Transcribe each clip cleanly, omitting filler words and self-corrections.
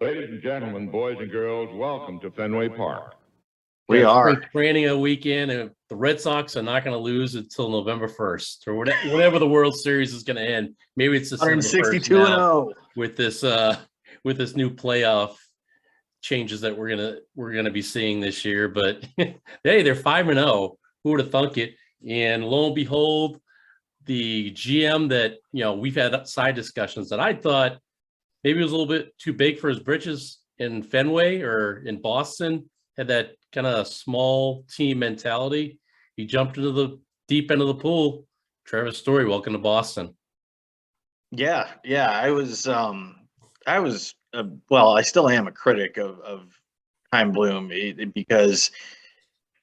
Ladies and gentlemen, boys and girls, welcome to Fenway Park. We are spring training a weekend, and the Red Sox are not going to lose until November 1st or whatever the World Series is going to end. Maybe it's December 162 162 and 0 with this new playoff changes that we're gonna be seeing this year. But hey, they're 5-0. Who would have thunk it? And lo and behold, the GM that we've had side discussions that I thought maybe was a little bit too big for his britches in Fenway or in Boston, had that kind of small team mentality. He jumped into the deep end of the pool. Trevor Story, welcome to Boston. Yeah, I was well, I still am a critic of Chaim Bloom because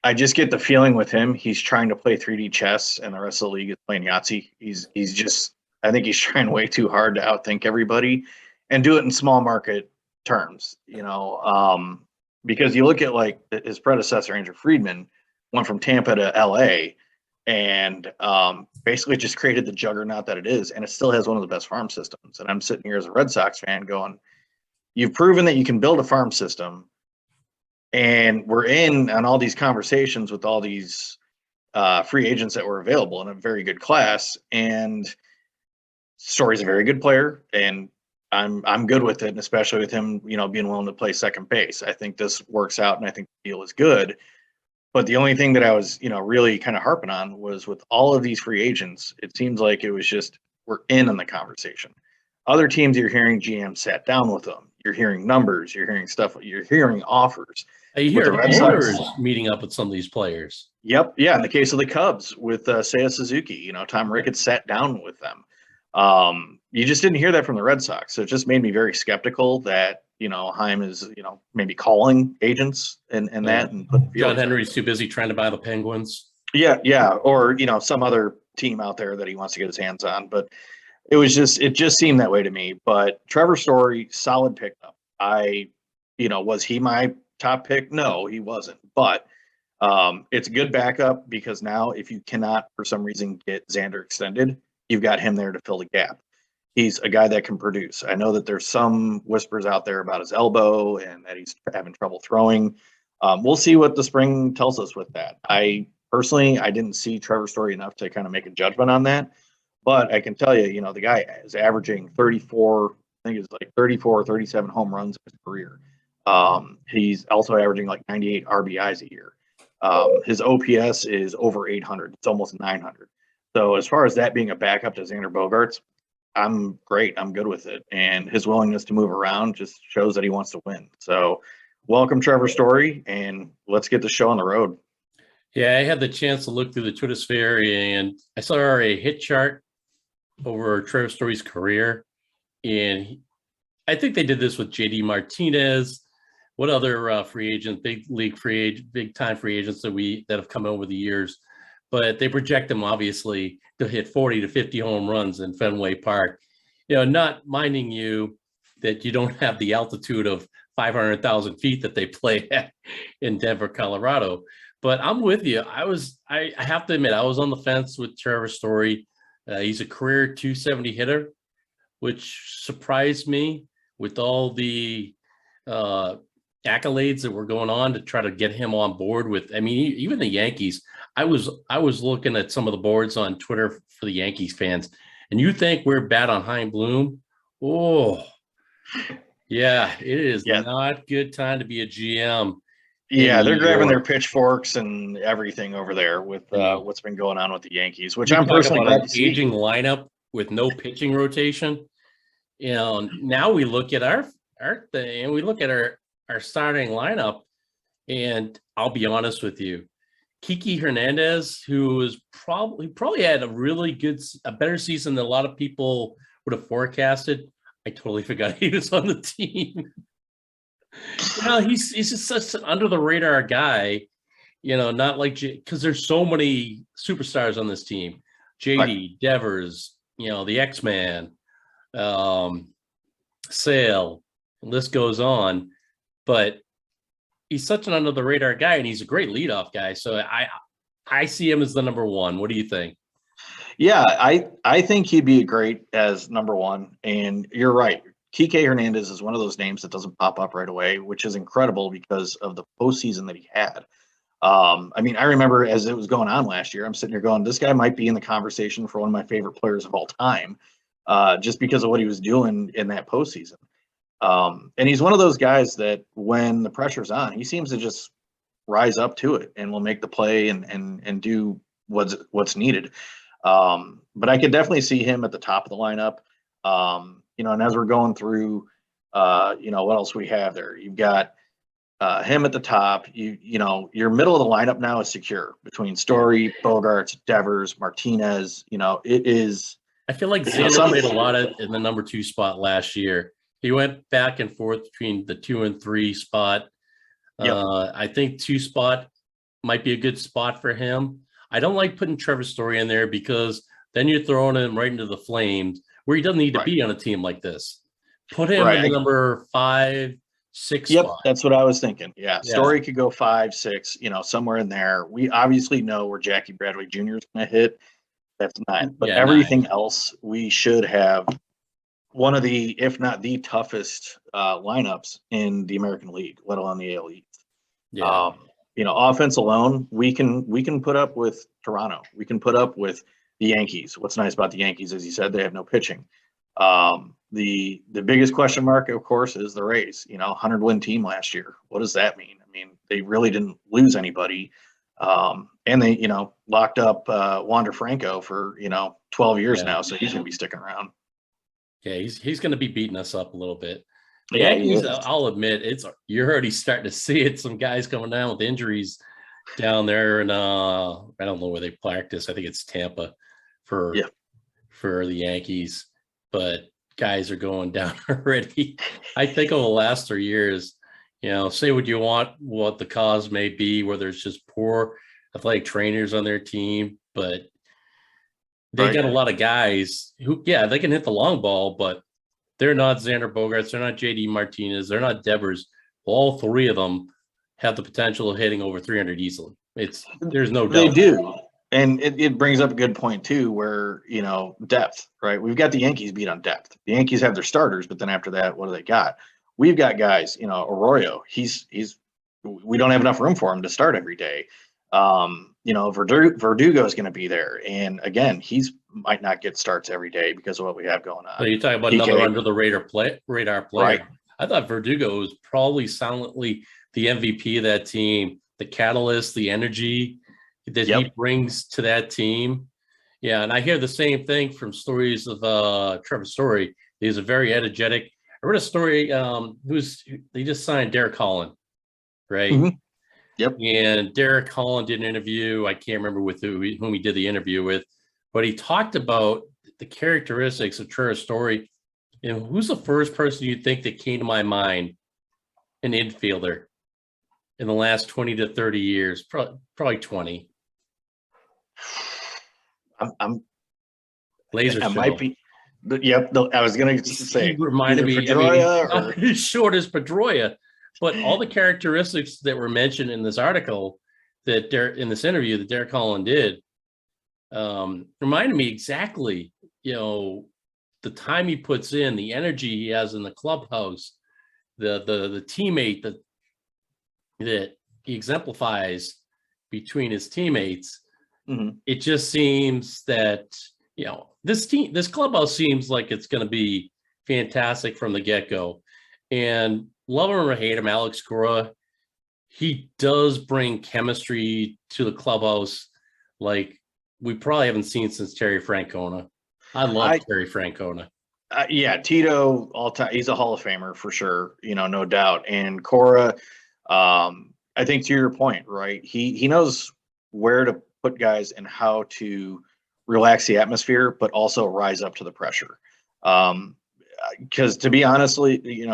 I just get the feeling with him he's trying to play 3D chess and the rest of the league is playing Yahtzee. He's just, I think he's trying way too hard to outthink everybody and do it in small market terms, because you look at like his predecessor, Andrew Friedman, went from Tampa to LA and basically just created the juggernaut that it is. And it still has one of the best farm systems. And I'm sitting here as a Red Sox fan going, you've proven that you can build a farm system. And we're in on all these conversations with all these free agents that were available in a very good class. And Story's a very good player. And I'm good with it, and especially with him, being willing to play second base. I think this works out, and I think the deal is good. But the only thing that I was, really kind of harping on was with all of these free agents, it seems like it was just we're in on the conversation. Other teams, you're hearing GM sat down with them. You're hearing numbers. You're hearing stuff. You're hearing offers. You hear owners meeting up with some of these players. Yep. Yeah. In the case of the Cubs with Seiya Suzuki, Tom Ricketts sat down with them. You just didn't hear that from the Red Sox. So it just made me very skeptical that, Chaim is, maybe calling agents and that. And John Henry's too busy trying to buy the Penguins. Yeah. Or, some other team out there that he wants to get his hands on. But it just seemed that way to me. But Trevor Story, solid pickup. Was he my top pick? No, he wasn't. But it's a good backup because now if you cannot, for some reason, get Xander extended, you've got him there to fill the gap. He's a guy that can produce. I know that there's some whispers out there about his elbow and that he's having trouble throwing. We'll see what the spring tells us with that. I didn't see Trevor Story enough to kind of make a judgment on that. But I can tell you, the guy is averaging 34, I think it's like 34 or 37 home runs in his career. He's also averaging like 98 RBIs a year. His OPS is over 800. It's almost 900. So as far as that being a backup to Xander Bogaerts, I'm great. I'm good with it. And his willingness to move around just shows that he wants to win. So welcome, Trevor Story, and let's get the show on the road. Yeah, I had the chance to look through the Twitter sphere, and I saw a hit chart over Trevor Story's career. And I think they did this with JD Martinez. What other free agent, big time free agents that have come over the years? But they project them obviously to hit 40 to 50 home runs in Fenway Park. Not minding you that you don't have the altitude of 500,000 feet that they play at in Denver, Colorado. But I'm with you. I have to admit, I was on the fence with Trevor Story. He's a career 270 hitter, which surprised me with all the accolades that were going on to try to get him on board with. I mean, even the Yankees. I was looking at some of the boards on Twitter for the Yankees fans, and you think we're bad on Chaim Bloom? Oh, yeah, it is not good time to be a GM. Yeah, they're grabbing their pitchforks and everything over there with what's been going on with the Yankees, which I'm personally glad to see. Aging lineup with no pitching rotation. Now we look at our thing and we look at our starting lineup, and I'll be honest with you, Kiki Hernandez, who was probably had a better season than a lot of people would have forecasted. I totally forgot he was on the team. He's just such an under the radar guy, not like because there's so many superstars on this team. JD, Devers, the X-Man, Sale, the list goes on. But he's such an under the radar guy, and he's a great leadoff guy. So I see him as the number one. What do you think? Yeah, I think he'd be great as number one. And you're right. Kike Hernandez is one of those names that doesn't pop up right away, which is incredible because of the postseason that he had. I mean, I remember as it was going on last year, I'm sitting here going, this guy might be in the conversation for one of my favorite players of all time, just because of what he was doing in that postseason. And he's one of those guys that when the pressure's on, he seems to just rise up to it and will make the play and do what's needed. But I could definitely see him at the top of the lineup. And as we're going through, what else we have there? You've got him at the top. Your middle of the lineup now is secure between Story, Bogarts, Devers, Martinez. It is. I feel like Xander played a lot in the number 2 spot last year. He went back and forth between the 2 and 3 spot. Yep. I think 2 spot might be a good spot for him. I don't like putting Trevor Story in there because then you're throwing him right into the flames where he doesn't need to be on a team like this. Put him in the number 5, 6 spot. That's what I was thinking. Yeah. Story could go 5, 6, somewhere in there. We obviously know where Jackie Bradley Jr. is going to hit. That's 9. But everything 9. else, we should have one of the, if not the toughest lineups in the American League, let alone the AL East. Yeah. Offense alone, we can put up with Toronto. We can put up with the Yankees. What's nice about the Yankees, as you said, they have no pitching. The biggest question mark, of course, is the Rays. 100-win team last year. What does that mean? I mean, they really didn't lose anybody. And they, locked up Wander Franco for 12 years now, so he's going to be sticking around. Yeah, he's going to be beating us up a little bit. The Yeah, Yankees, I'll admit, you're already starting to see it. Some guys coming down with injuries down there, and I don't know where they practice. I think it's Tampa for the Yankees, but guys are going down already. I think over the last 3 years, say what you want, what the cause may be, whether it's just poor athletic trainers on their team, but they got a lot of guys who, they can hit the long ball, but they're not Xander Bogarts. They're not JD Martinez. They're not Devers. All 3 of them have the potential of hitting over 300 easily. There's no doubt. They do. And it brings up a good point too, where, depth, right? We've got the Yankees beat on depth. The Yankees have their starters, but then after that, what do they got? We've got guys, Arroyo, we don't have enough room for him to start every day. Verdugo is going to be there. And again, might not get starts every day because of what we have going on. So you're talking about another under the radar player. Right. I thought Verdugo was probably silently the MVP of that team, the catalyst, the energy that he brings to that team. Yeah, and I hear the same thing from stories of Trevor Story. He's a very energetic. I read a story. They just signed Derek Holland, right? Mm-hmm. Yep. And Derek Holland did an interview. I can't remember with whom he did the interview with, but he talked about the characteristics of Trevor Story. And who's the first person you think that came to my mind? An infielder in the last 20 to 30 years, probably 20. I'm Laser show. might be. Yep. I was going to say, he reminded me. Not as short as Pedroia, but all the characteristics that were mentioned in this article in this interview that Derek Holland did reminded me exactly, the time he puts in, the energy he has in the clubhouse, the teammate that he exemplifies between his teammates. Mm-hmm. It just seems that, this clubhouse seems like it's going to be fantastic from the get-go. And love him or hate him, Alex Cora, he does bring chemistry to the clubhouse like we probably haven't seen since Terry Francona. I love Terry Francona. Tito, all time, he's a Hall of Famer for sure, no doubt. And Cora, I think to your point, right? He knows where to put guys and how to relax the atmosphere, but also rise up to the pressure. Because to be honestly,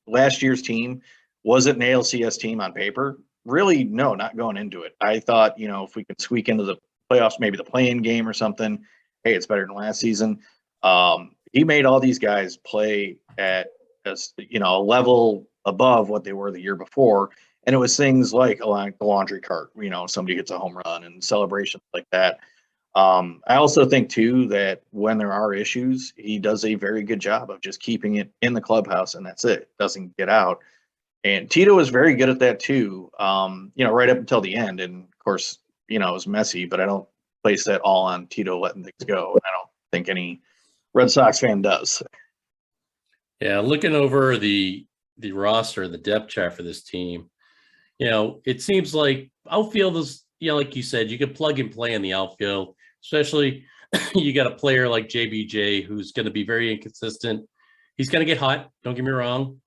last year's team wasn't an ALCS team on paper. Really, no, not going into it. I thought, if we could squeak into the playoffs, maybe the play-in game or something, hey, it's better than last season. He made all these guys play at a level above what they were the year before. And it was things like the laundry cart, somebody gets a home run and celebrations like that. I also think too that when there are issues, he does a very good job of just keeping it in the clubhouse, and that's it. Doesn't get out. And Tito was very good at that too. Right up until the end, and of course, it was messy. But I don't place that all on Tito letting things go. I don't think any Red Sox fan does. Yeah, looking over the roster, the depth chart for this team, it seems like outfield is, like you said, you can plug and play in the outfield, especially you got a player like JBJ who's going to be very inconsistent. He's going to get hot, don't get me wrong,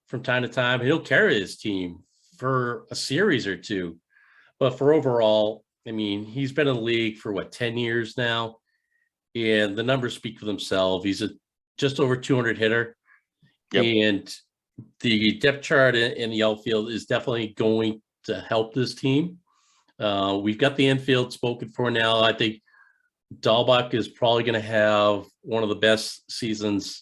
from time to time. He'll carry his team for a series or two. But for overall, I mean, he's been in the league for 10 years now, and the numbers speak for themselves. He's a just over 200 hitter. Yep. And the depth chart in the outfield is definitely going to help this team. We've got the infield spoken for now. I think Dahlbach is probably going to have one of the best seasons.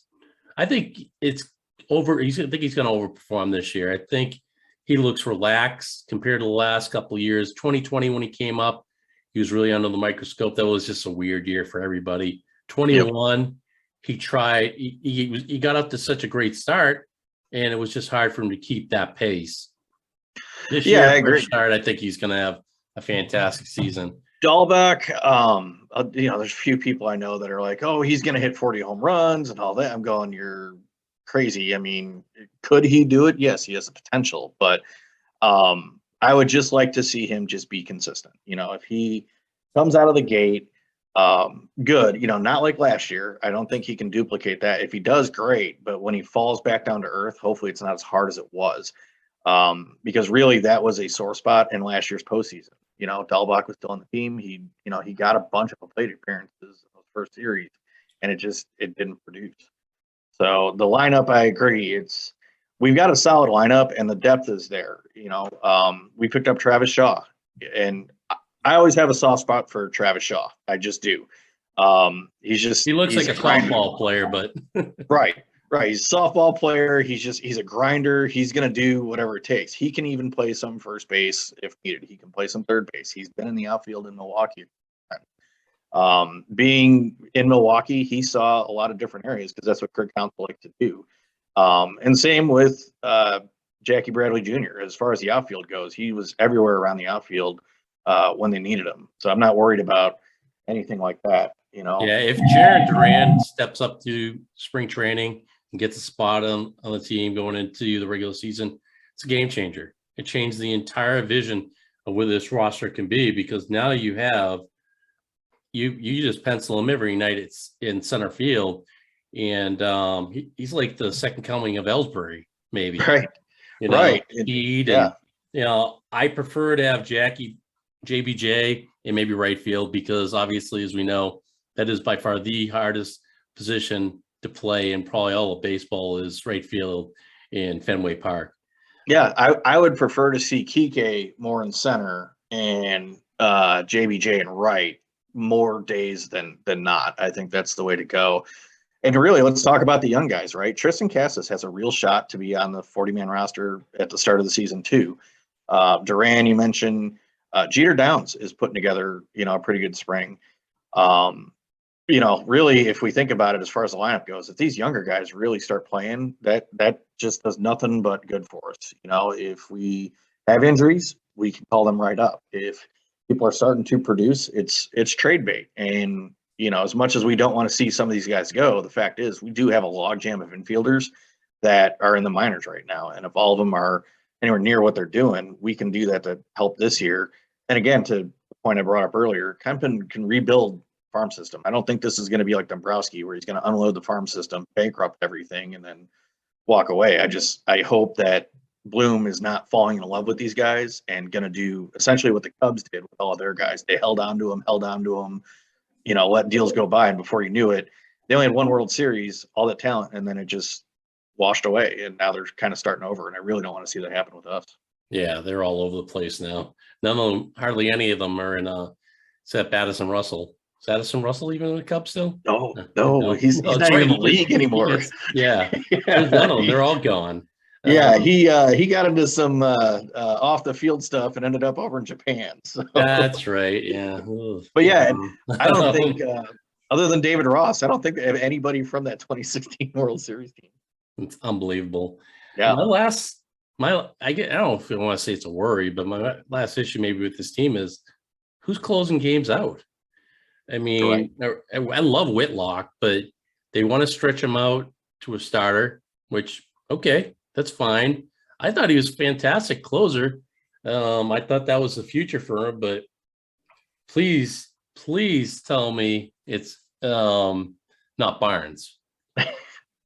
I think he's going to overperform this year. I think he looks relaxed compared to the last couple of years. 2020, when he came up, he was really under the microscope. That was just a weird year for everybody. 21, yep. He tried. He got up to such a great start, and it was just hard for him to keep that pace. This year, I agree. Start, I think he's going to have a fantastic season. Dahlbach, there's a few people I know that are like, oh, he's going to hit 40 home runs and all that. I'm going, you're crazy. I mean, could he do it? Yes, he has the potential, but I would just like to see him just be consistent. If he comes out of the gate, good, not like last year. I don't think he can duplicate that. If he does, great. But when he falls back down to earth, hopefully it's not as hard as it was. Because really that was a sore spot in last year's postseason. Dahlbach was still on the team. He got a bunch of plate appearances in those first series, and it didn't produce. So the lineup, I agree. We've got a solid lineup, and the depth is there. We picked up Travis Shaw, and I always have a soft spot for Travis Shaw. I just do. He looks like a softball player, but right. He's a softball player. He's a grinder. He's going to do whatever it takes. He can even play some first base if needed. He can play some third base. He's been in the outfield in Milwaukee. Being in Milwaukee, he saw a lot of different areas because that's what Kirk Counsell likes to do. And same with Jackie Bradley Jr. As far as the outfield goes, he was everywhere around the outfield when they needed him. So I'm not worried about anything like that. Yeah, if Jaron Duran steps up to spring training and gets a spot on the team going into the regular season, it's a game changer. It changed the entire vision of where this roster can be, because now you just pencil him every night. It's in center field, and he's like the second coming of Ellsbury, maybe. Right. Right. Speed, and I prefer to have JBJ in maybe right field, because obviously, as we know, that is by far the hardest position to play in probably all of baseball, is right field in Fenway Park. Yeah, I would prefer to see Kike more in center and JBJ in right more days than not. I think that's the way to go. And really, let's talk about the young guys, right? Tristan Casas has a real shot to be on the 40-man roster at the start of the season too. Duran, you mentioned. Jeter Downs is putting together, a pretty good spring. Really, if we think about it, as far as the lineup goes, if these younger guys really start playing, that just does nothing but good for us. If we have injuries, we can call them right up. If people are starting to produce, it's trade bait. And, as much as we don't want to see some of these guys go, the fact is we do have a logjam of infielders that are in the minors right now. And if all of them are anywhere near what they're doing, we can do that to help this year. And again, to the point I brought up earlier, Kempen can rebuild farm system. I don't think this is going to be like Dombrowski, where he's going to unload the farm system, bankrupt everything, and then walk away. I hope that Bloom is not falling in love with these guys and going to do essentially what the Cubs did with all of their guys. They held on to them, let deals go by. And before you knew it, they only had one World Series, all that talent, and then it just washed away. And now they're kind of starting over. And I really don't want to see that happen with us. Yeah, they're all over the place now. None of them, hardly any of them are in except Addison Russell. Is Addison Russell even in the Cubs still? No, he's not even in the league anymore. Yeah. None of them. They're all gone. Yeah, Um, he got into some off the field stuff and ended up over in Japan. So, that's right. Yeah. Ugh. but yeah, I don't think Um, other than David Ross, I don't think they have anybody from that 2016 World Series team. it's unbelievable. Yeah, I don't know if I want to say it's a worry, but my last issue maybe with this team is who's closing games out. I right. mean, I love Whitlock, but they want to stretch him out to a starter, which, okay, that's fine. I thought he was a fantastic closer. I thought that was the future for him, but please tell me it's not Barnes.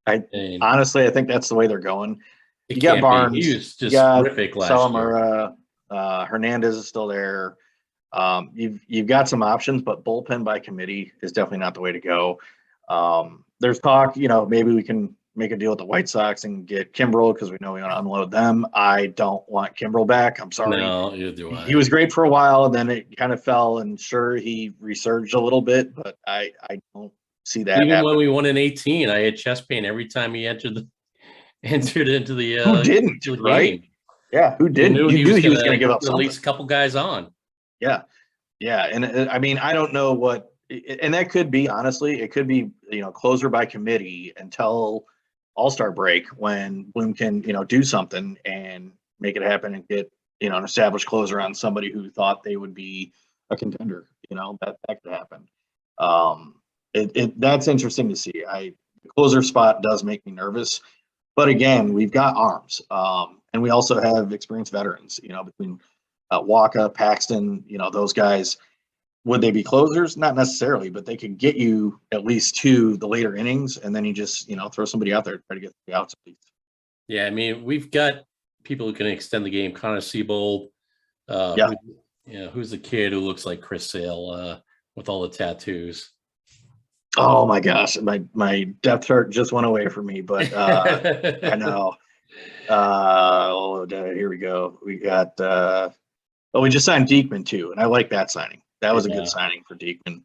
I And honestly, I think that's the way they're going. it You got can't be. He Barnes, was you just got terrific last year. Salomura, Hernandez is still there. You've got some options, but bullpen by committee is definitely not the way to go. There's talk, maybe we can make a deal with the White Sox and get Kimbrel because we know we want to unload them. I don't want Kimbrel back. I'm sorry. No, either do He I. was great for a while, and then it kind of fell. And sure, he resurged a little bit, but I don't see that Even when happening. we won in 18, I had chest pain every time he entered into Who didn't, the right? game. Yeah, who You didn't? knew You he knew was he going was going to to give up something. release a couple guys on. Yeah, yeah, and I mean, I don't know what, and that could be honestly, it could be closer by committee until All-Star break when Bloom can do something and make it happen and get an established closer on somebody who thought they would be a contender. That could happen. That's interesting to see. The closer spot does make me nervous, but again, we've got arms, and we also have experienced veterans. Between Waka, Paxton, those guys. Would they be closers? Not necessarily, but they could get you at least to the later innings, and then you just throw somebody out there to try to get the outs at least. Yeah, I mean, we've got people who can extend the game. Connor Siebold, Yeah. who's the kid who looks like Chris Sale with all the tattoos. Oh my gosh, my depth chart just went away from me, but I know. Here we go. We got. We just signed Diekman too, and I like that signing. That was a good signing for Diekman.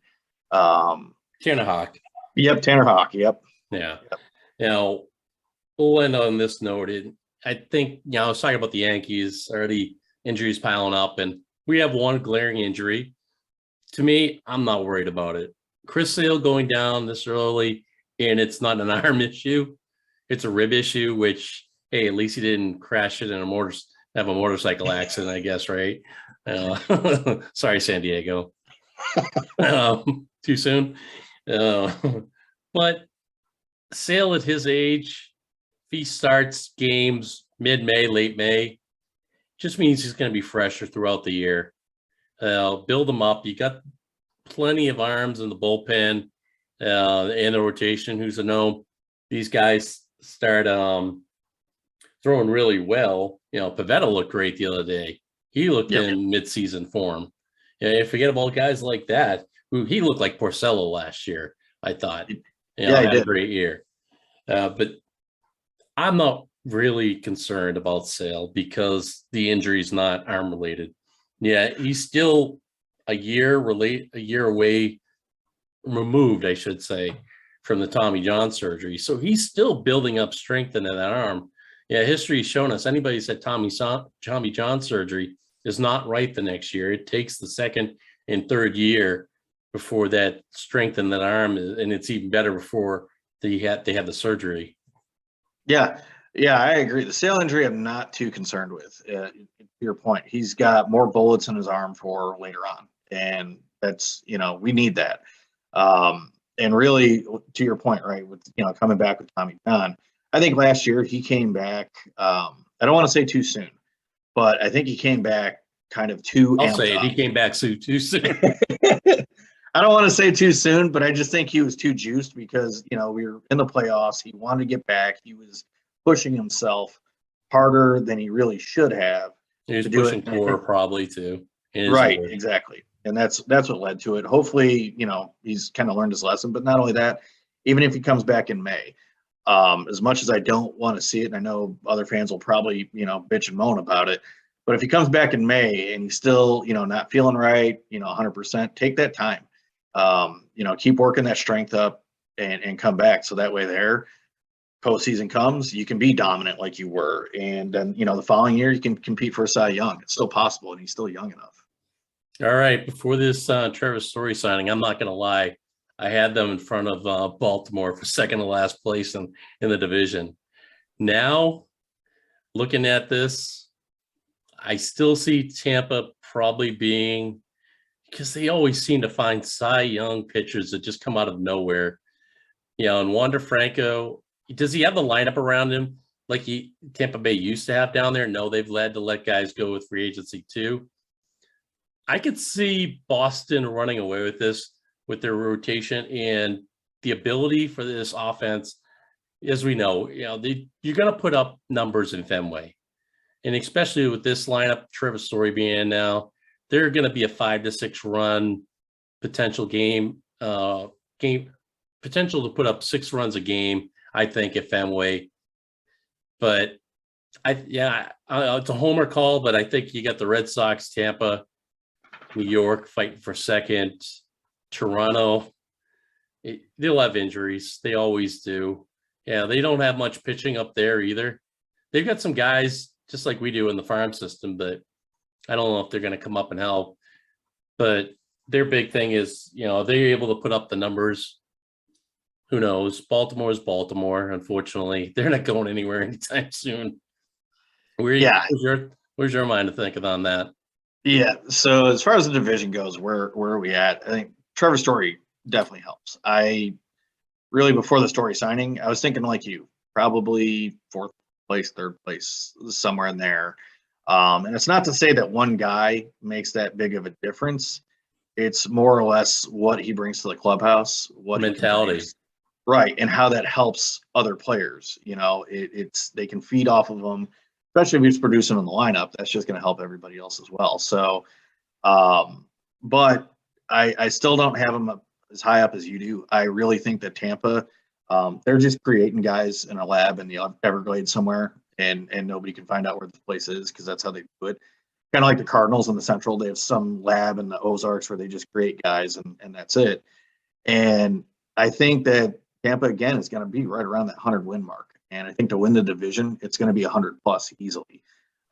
Tanner Hawk. Yep, Tanner Hawk. Yep. Yeah. Yep. We'll end on this note. I think, I was talking about the Yankees, already injuries piling up, and we have one glaring injury. To me, I'm not worried about it. Chris Sale going down this early, and it's not an arm issue. It's a rib issue, which, hey, at least he didn't crash it in have a motorcycle accident, I guess, right? Sorry, San Diego. Too soon. But Sale at his age, if he starts games mid-May, late May, just means he's going to be fresher throughout the year. Build him up. You got plenty of arms in the bullpen and the rotation. Who's to know? These guys start throwing really well. Pivetta looked great the other day. He looked in mid-season form. Forget about guys like that. Who he looked like Porcello last year, I thought. He had did. a great year. But I'm not really concerned about Sale because the injury's not arm related. Yeah, he's still a year away removed, I should say, from the Tommy John surgery. So he's still building up strength in that arm. Yeah, history's shown us anybody said Tommy John surgery is not right the next year. It takes the second and third year before that strength in that arm, and it's even better before they have the surgery. Yeah, I agree. The Sale injury, I'm not too concerned with. To your point, he's got more bullets in his arm for later on, and that's we need that. And really, to your point, right, with coming back with Tommy John, I think last year he came back. I don't want to say too soon, but I think he came back kind of too. I'll say it. He came back too soon. I don't want to say too soon, but I just think he was too juiced because, we were in the playoffs. He wanted to get back. He was pushing himself harder than he really should have. He was pushing for probably too. Right, exactly. And that's what led to it. Hopefully, he's kind of learned his lesson. But not only that, even if he comes back in May, as much as I don't want to see it, and I know other fans will probably, bitch and moan about it, but if he comes back in May and he's still, not feeling right, 100%, take that time. Keep working that strength up and come back. So that way postseason comes, you can be dominant like you were. And then, the following year you can compete for a Cy Young. It's still possible, and he's still young enough. All right. Before this Trevor Story signing, I'm not going to lie. I had them in front of Baltimore for second to last place in the division. Now, looking at this, I still see Tampa probably being, because they always seem to find Cy Young pitchers that just come out of nowhere. And Wander Franco, does he have the lineup around him like Tampa Bay used to have down there? No, they've had to let guys go with free agency too. I could see Boston running away with this with their rotation and the ability for this offense. As we know, you're going to put up numbers in Fenway, and especially with this lineup, Trevor Story being in now, they're going to be a 5 to 6 run potential game potential to put up 6 runs a game, I think, at Fenway. But it's a homer call, but I think you got the Red Sox, Tampa, New York fighting for second. Toronto, they'll have injuries. They always do. Yeah, they don't have much pitching up there either. They've got some guys just like we do in the farm system, but I don't know if they're going to come up and help. But their big thing is, they're able to put up the numbers. Who knows? Baltimore is Baltimore, unfortunately. They're not going anywhere anytime soon. Where's your mind to think on that? Yeah. So as far as the division goes, where are we at? I think Trevor Story definitely helps. Before the Story signing, I was thinking like you, probably 4th place, 3rd place, somewhere in there. And it's not to say that one guy makes that big of a difference. It's more or less what he brings to the clubhouse, what mentality, right, and how that helps other players. They can feed off of him, especially if he's producing in the lineup. That's just going to help everybody else as well. So, but I still don't have him up as high up as you do. I really think that Tampa, they're just creating guys in a lab in the Everglades somewhere, and nobody can find out where the place is because that's how they do it. Kind of like the Cardinals in the Central. They have some lab in the Ozarks where they just create guys, and that's it. And I think that Tampa, again, is going to be right around that 100-win mark. And I think to win the division, it's going to be 100+ easily.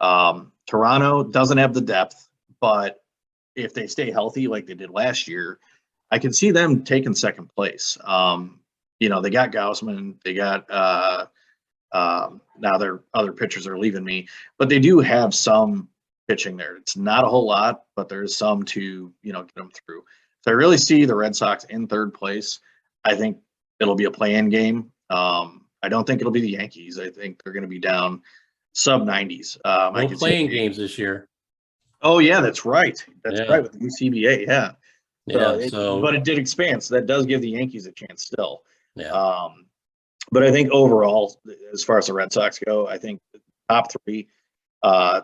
Toronto doesn't have the depth, but if they stay healthy like they did last year, I can see them taking second place. They got Gausman, they got now their other pitchers are leaving me, but they do have some pitching there. It's not a whole lot, but there's some to get them through. So I really see the Red Sox in 3rd place. I think it'll be a play-in game. I don't think it'll be the Yankees. I think they're going to be down sub-90s. No playing games this year. Oh yeah, that's right. That's right with the new CBA. Yeah. But it did expand, so that does give the Yankees a chance still. Yeah. But I think overall, as far as the Red Sox go, I think the top 3,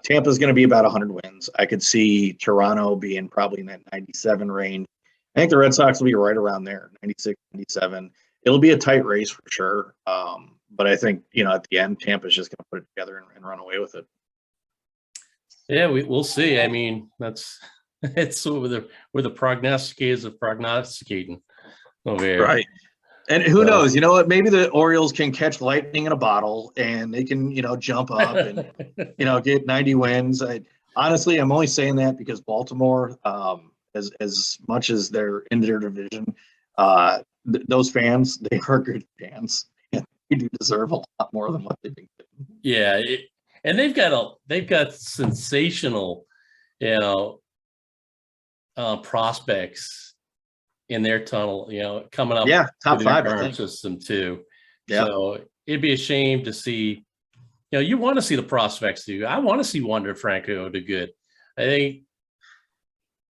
Tampa's going to be about 100 wins. I could see Toronto being probably in that 97 range. I think the Red Sox will be right around there, 96, 97. It'll be a tight race for sure. But I think, at the end, Tampa's just going to put it together and run away with it. Yeah, we'll see. I mean, it's where the prognosticators are prognosticating over here. Right. And who knows? You know what? Maybe the Orioles can catch lightning in a bottle and they can, jump up and, get 90 wins. Honestly, I'm only saying that because Baltimore, as much as they're in their division, those fans, they are good fans. And they do deserve a lot more than what they've been getting. Yeah. And they've got sensational, prospects in their tunnel, coming up. Yeah, top 5 farm system too. Yeah. So it'd be a shame to see. You want to see the prospects do. I want to see Wander Franco do good. I think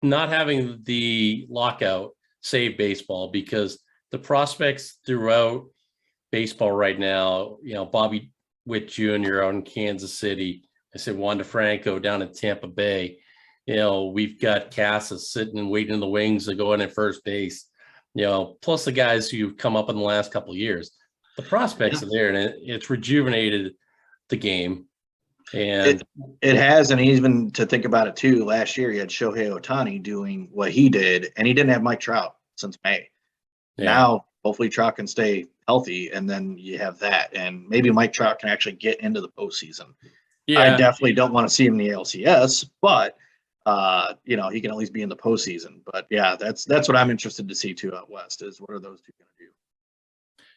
not having the lockout saved baseball because the prospects throughout baseball right now, Bobby Witt Jr. out in Kansas City. I said Wander Franco down in Tampa Bay. We've got Casas sitting and waiting in the wings to go in at first base. Plus the guys who've come up in the last couple of years. The prospects are there, and it's rejuvenated the game. And it has, and even to think about it too, last year you had Shohei Ohtani doing what he did, and he didn't have Mike Trout since May. Yeah. Now Hopefully Trout can stay healthy, and then you have that. And maybe Mike Trout can actually get into the postseason. I Yeah, definitely don't want to see him in the ALCS, but he can at least be in the postseason. But yeah, that's what I'm interested to see too out west is what are those two going to do?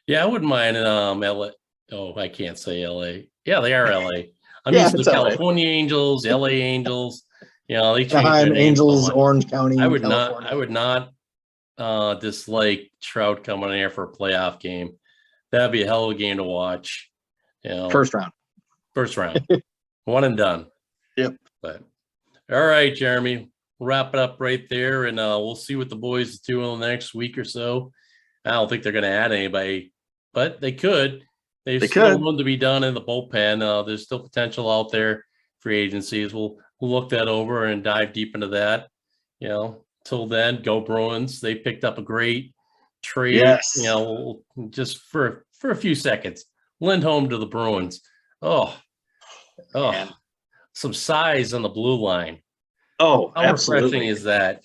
yeah, I wouldn't mind LA. Oh, I can't say LA. Yeah, they are LA. I'm Yeah, used to it's the LA. California Angels, LA Angels. They changed their Anaheim name so Angels, much. Orange County, I would California. not dislike Trout coming in here for a playoff game. That'd be a hell of a game to watch. First round. First round, one and done. Yep. But all right, Jeremy, we'll wrap it up right there, and we'll see what the boys do in the next week or so. I don't think they're going to add anybody, but they could. There's still room to be done in the bullpen. There's still potential out there. Free agencies. We'll look that over and dive deep into that. Till then, go Bruins. They picked up a great trade. Yes. Just for a few seconds, Lindholm to the Bruins. Oh, Man. some size on the blue line. Oh, how absolutely. refreshing is that?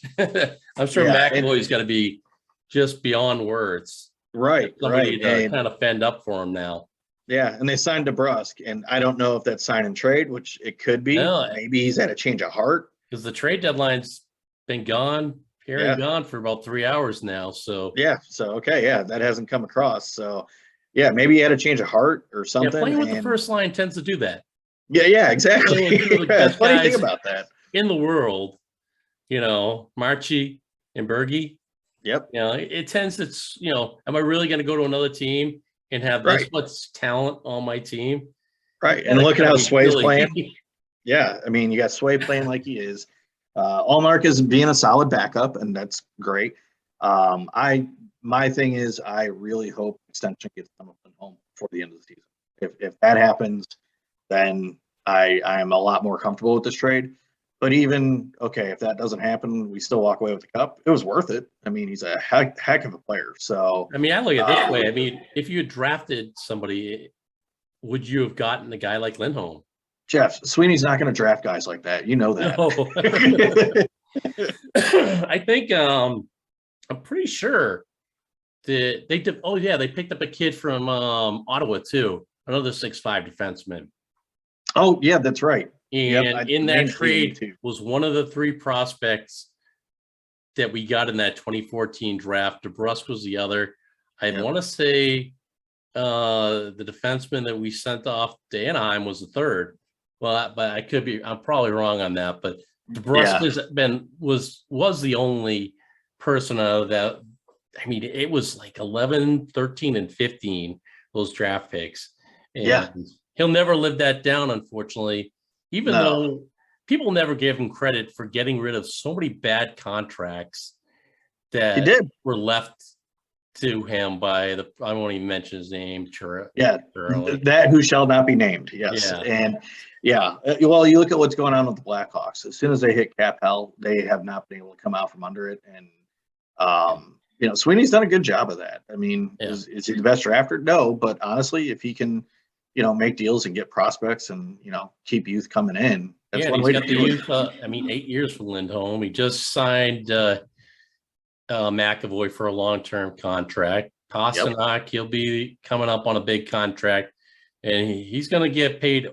I'm sure McAvoy's got to be just beyond words. Right. Somebody to kind of fend up for him now. Yeah, and they signed DeBrusque, and I don't know if that's sign and trade, which it could be. No, maybe he's had a change of heart because the trade deadline's been gone, gone for about 3 hours now. So that hasn't come across. So maybe he had a change of heart or something. Playing with the first line tends to do that. Yeah, exactly. Funny thing about that in the world, Marchi and Bergie. Yep. It tends to, am I really going to go to another team and have this much talent on my team? Right. And look at how Sway's playing. Yeah. I mean, you got Sway playing like he is. Allmark is being a solid backup, and that's great. My thing is, I really hope extension gets them up and home before the end of the season. If that happens, then I am a lot more comfortable with this trade. But even if that doesn't happen, we still walk away with the cup. It was worth it. I mean, he's a heck of a player. So I mean, I look at it this way. I mean, if you had drafted somebody, would you have gotten a guy like Lindholm? Jeff, Sweeney's not going to draft guys like that. You know that. No. I think I'm pretty sure that they did. Oh yeah, they picked up a kid from Ottawa too, another 6'5" defenseman. Oh yeah, that's right. And in that trade was one of the 3 prospects that we got in that 2014 draft. DeBrusque was the other. I want to say the defenseman that we sent off to Anaheim was the third. Well, but I'm probably wrong on that. But DeBrusque was the only person out of that. I mean, it was like 11, 13, and 15, those draft picks. And he'll never live that down, unfortunately. Even though people never gave him credit for getting rid of so many bad contracts that were left to him by I won't even mention his name. That who shall not be named. Yes. And well, you look at what's going on with the Blackhawks. As soon as they hit cap hell, they have not been able to come out from under it. And Sweeney's done a good job of that. I mean, is he the best drafter? No, but honestly, if he can make deals and get prospects and, keep youth coming in. That's one way to do it. 8 years for Lindholm. He just signed McAvoy for a long-term contract. Pasternak, he'll be coming up on a big contract, and he's going to get paid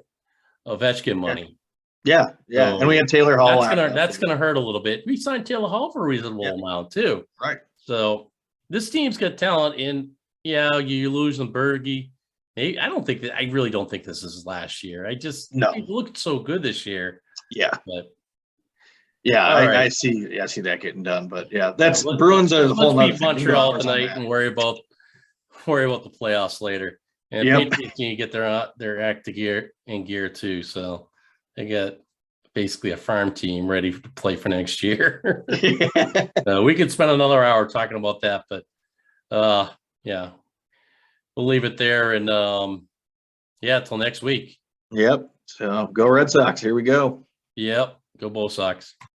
Ovechkin money. Yeah. So and we had Taylor Hall. That's gonna hurt a little bit. We signed Taylor Hall for a reasonable amount too. Right. So this team's got talent, and you lose the Bergie. I really don't think this is his last year. He looked so good this year. Yeah. But I see that getting done. But that's Bruins are the whole nother thing. Montreal tonight and worry about the playoffs later. And Patriots need to get their act in gear too. So they got basically a farm team ready to play for next year. We could spend another hour talking about that, but we'll leave it there. And till next week. Yep. So go Red Sox. Here we go. Yep. Go Bo Sox.